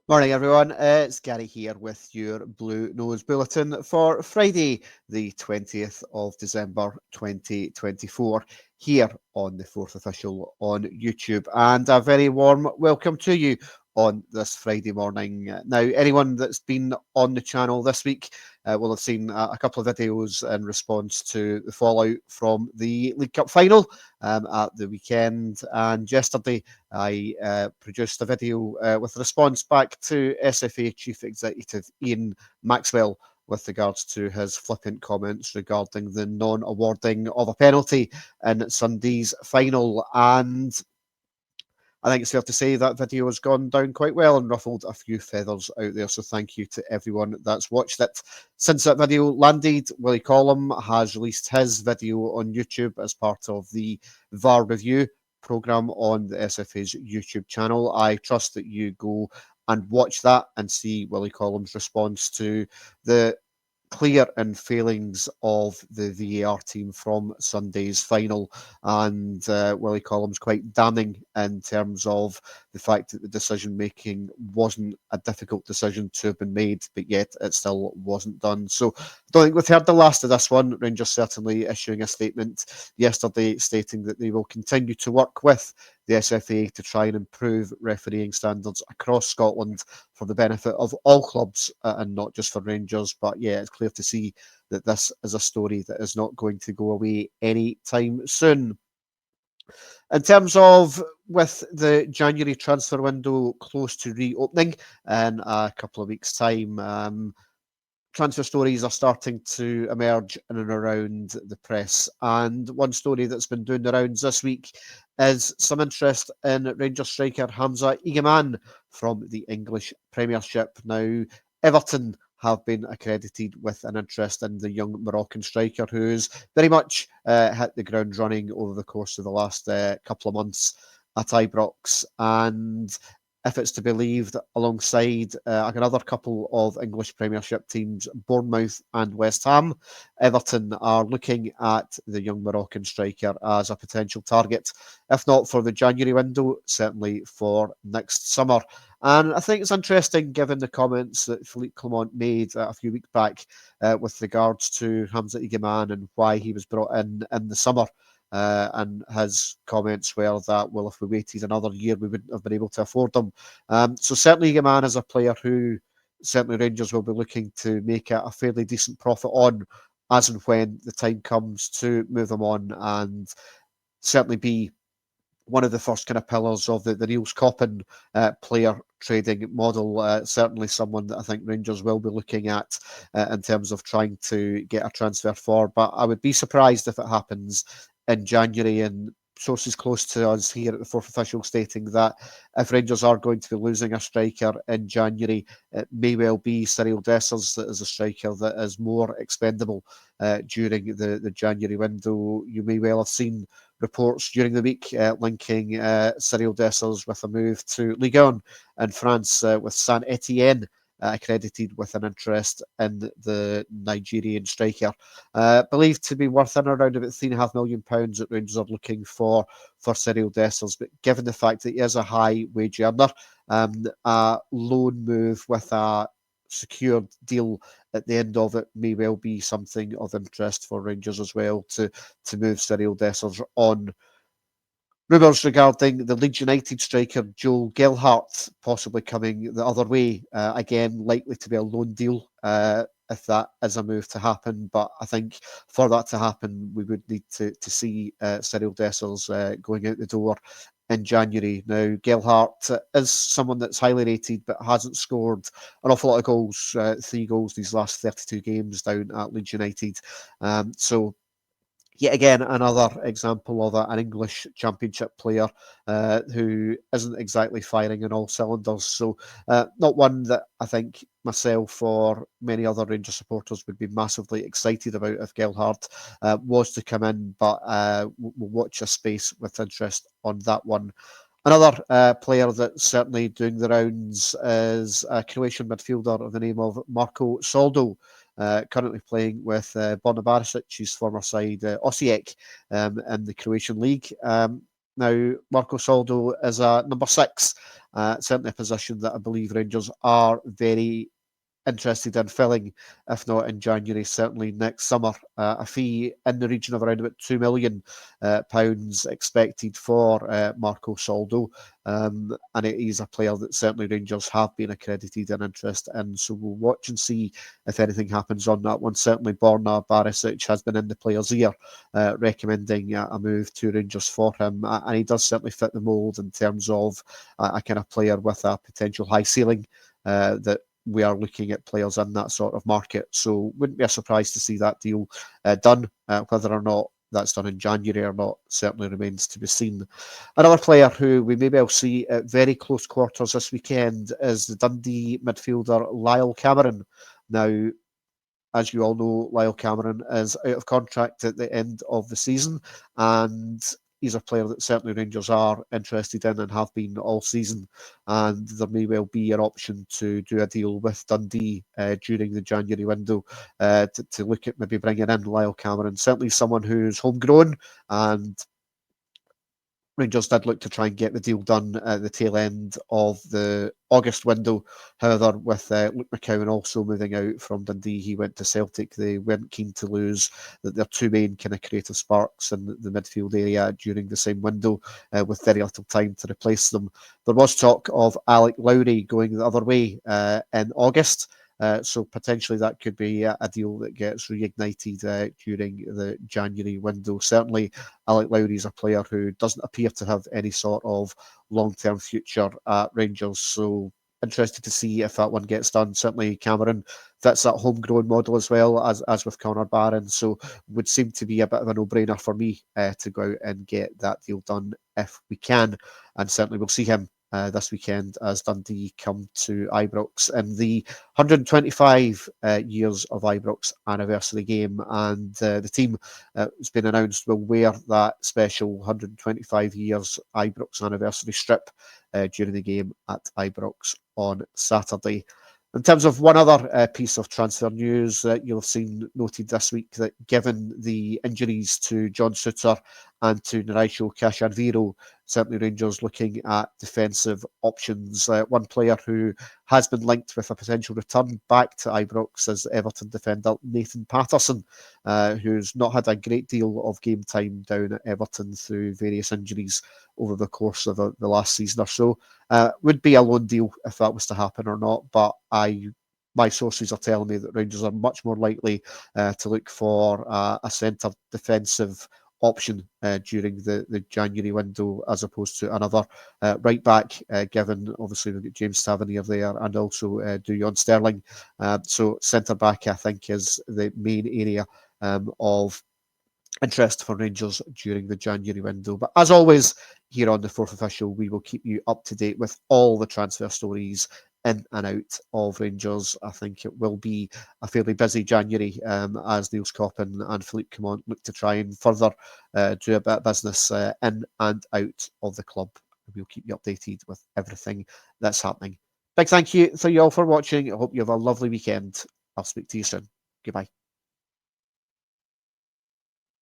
Morning, everyone. It's Gary here with your Blue Nose Bulletin for Friday, the 20th of December 2024, here on the Fourth Official on YouTube. And a very warm welcome to you on this Friday morning. Now, anyone that's been on the channel this week will have seen a couple of videos in response to the fallout from the League Cup final at the weekend. And yesterday, I produced a video with a response back to SFA Chief Executive Ian Maxwell with regards to his flippant comments regarding the non-awarding of a penalty in Sunday's final. And I think it's fair to say that video has gone down quite well and ruffled a few feathers out there. So thank you to everyone that's watched it. Since that video landed, Willie Collum has released his video on YouTube as part of the VAR review program on the SFA's YouTube channel. I trust that you go and watch that and see Willie Collum's response to the clear and failings of the VAR team from Sunday's final. And Willie Collum's quite damning in terms of the fact that the decision making wasn't a difficult decision to have been made, but yet it still wasn't done. So I don't think we've heard the last of this one. Rangers certainly issuing a statement yesterday stating that they will continue to work with the SFA to try and improve refereeing standards across Scotland for the benefit of all clubs and not just for Rangers. But yeah, it's clear to see that this is a story that is not going to go away anytime soon. In terms of with the January transfer window close to reopening in a couple of weeks' time, transfer stories are starting to emerge in and around the press. And one story that's been doing the rounds this week is some interest in Rangers striker Hamza Igamane from the English Premiership. Now, Everton have been accredited with an interest in the young Moroccan striker who's very much hit the ground running over the course of the last couple of months at Ibrox. And if it's to be believed, alongside another couple of English Premiership teams, Bournemouth and West Ham, Everton are looking at the young Moroccan striker as a potential target, if not for the January window, certainly for next summer. And I think it's interesting, given the comments that Philippe Clement made a few weeks back with regards to Hamza Igamane and why he was brought in the summer. And his comments were that, well, if we waited another year, we wouldn't have been able to afford him. So certainly, Yaman is a player who certainly Rangers will be looking to make a fairly decent profit on as and when the time comes to move them on, and certainly be one of the first kind of pillars of the Niels Coppin player trading model. Certainly someone that I think Rangers will be looking at in terms of trying to get a transfer for. But I would be surprised if it happens in January. And sources close to us here at the Fourth Official stating that if Rangers are going to be losing a striker in January, it may well be Cyril Dessers that is a striker that is more expendable during the January window. You may well have seen reports during the week linking Cyril Dessers with a move to Ligue 1 in France with St Etienne accredited with an interest in the Nigerian striker. Believed to be worth in around about £3.5 million that Rangers are looking for Cyril Dessers. But given the fact that he is a high wage earner, a loan move with a secured deal at the end of it may well be something of interest for Rangers as well to move Cyril Dessers on. Rumours regarding the Leeds United striker Joel Gelhardt possibly coming the other way. Again, likely to be a loan deal if that is a move to happen. But I think for that to happen, we would need to see Cyril Dessers going out the door in January. Now, Gelhardt is someone that's highly rated but hasn't scored an awful lot of goals, 3 goals these last 32 games down at Leeds United. So yet again, another example of an English Championship player who isn't exactly firing on all cylinders. So, not one that I think myself or many other Rangers supporters would be massively excited about if Gelhardt was to come in, but we'll watch a space with interest on that one. Another player that's certainly doing the rounds is a Croatian midfielder of the name of Marko Soldo, currently playing with Borna Barisic's former side, Osijek, in the Croatian league. Now, Marco Soldo is a number 6, certainly a position that I believe Rangers are very interested in filling, if not in January, certainly next summer. A fee in the region of around about £2 million expected for Marco Soldo. And he's a player that certainly Rangers have been accredited and interested in. So we'll watch and see if anything happens on that one. Certainly Borna Barisic has been in the player's ear, recommending a move to Rangers for him. And he does certainly fit the mould in terms of a kind of player with a potential high ceiling that we are looking at players in that sort of market. So wouldn't be a surprise to see that deal done. Whether or not that's done in January or not certainly remains to be seen. Another player who we maybe will see at very close quarters this weekend is the Dundee midfielder Lyle Cameron. Now, as you all know, Lyle Cameron is out of contract at the end of the season, and he's a player that certainly Rangers are interested in and have been all season. And there may well be an option to do a deal with Dundee during the January window to look at maybe bringing in Lyle Cameron. Certainly someone who's homegrown, and Rangers did look to try and get the deal done at the tail end of the August window. However, with Luke McCowan also moving out from Dundee, he went to Celtic. They weren't keen to lose their two main kind of creative sparks in the midfield area during the same window, with very little time to replace them. There was talk of Alec Lowry going the other way in August. So potentially that could be a deal that gets reignited during the January window. Certainly, Alec Lowry is a player who doesn't appear to have any sort of long-term future at Rangers. So interested to see if that one gets done. Certainly, Cameron fits that homegrown model as well as with Connor Barron. So would seem to be a bit of a no-brainer for me to go out and get that deal done if we can. And certainly we'll see him this weekend as Dundee come to Ibrox in the 125 years of Ibrox anniversary game. And the team, it's been announced, will wear that special 125 years Ibrox anniversary strip during the game at Ibrox on Saturday. In terms of one other piece of transfer news that you'll have seen noted this week, that given the injuries to John Souttar and to Naraisho Kashanviro, certainly Rangers looking at defensive options. One player who has been linked with a potential return back to Ibrox is Everton defender Nathan Patterson, who's not had a great deal of game time down at Everton through various injuries over the course of the last season or so. Would be a loan deal if that was to happen or not, but my sources are telling me that Rangers are much more likely to look for a centre defensive option during the January window as opposed to another right back, given obviously we've got James Tavernier there and also Dujon Sterling. So centre back, I think, is the main area of interest for Rangers during the January window. But as always, here on the Fourth Official, we will keep you up to date with all the transfer stories in and out of Rangers. I think it will be a fairly busy January as Niels Coppin and Philippe Clement look to try and further do a bit of business in and out of the club. We'll keep you updated with everything that's happening. Big thank you for you all for watching. I hope you have a lovely weekend. I'll speak to you soon. Goodbye.